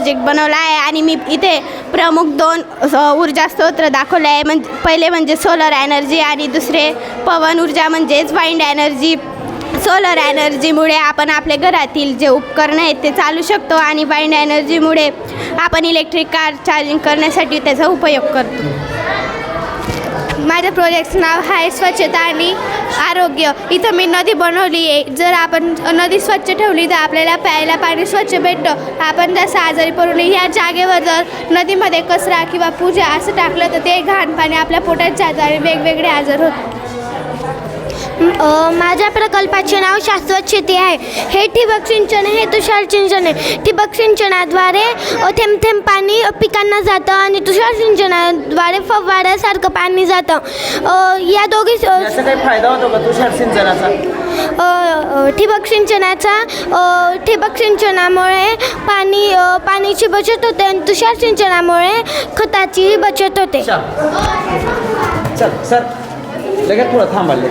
Project बनवला आहे आणि मी इथे प्रमुख 2 ऊर्जा स्रोत दाखवले आहे. पहिले म्हणजे सोलर एनर्जी आणि दुसरे पवन ऊर्जा म्हणजेच वाइंड एनर्जी. सोलर एनर्जीमुळे आपण आपल्या घरातील जे उपकरणं आहेत ते चालू शकतो आणि वाइंड एनर्जीमुळे आपण इलेक्ट्रिक कार चार्जिंग करण्यासाठी त्याचा उपयोग करतो. माझ्या प्रोजेक्टचं नाव आहे स्वच्छता आणि आरोग्य. इथं मी नदी बनवली आहे. जर आपण नदी स्वच्छ ठेवली तर आपल्याला प्यायला पाणी स्वच्छ भेटतं. आपण जसं आजारी पडू नये ह्या जागेवर जर नदीमध्ये कचरा किंवा पूजा असं टाकलं तर ते घाण पाणी आपल्या पोटात जातं आणि वेगवेगळे आजार होतात. माझ्या प्रकल्पाचे नाव शाश्वत शेती आहे. हे ठिबक सिंचन हे तुषार सिंचन आहे. ठिबक सिंचनाद्वारे थेंब थेंब पाणी पिकांना जातं आणि तुषार सिंचनाद्वारे फवाऱ्यासारखं पाणी जातं. या दोघी याचा काही फायदा होतो का तुषार सिंचनाचा? ठिबक सिंचनामुळे पाण्याची बचत होते आणि तुषार सिंचनामुळे खताचीही बचत होते. चल सर लगेच थोडं थांबायला.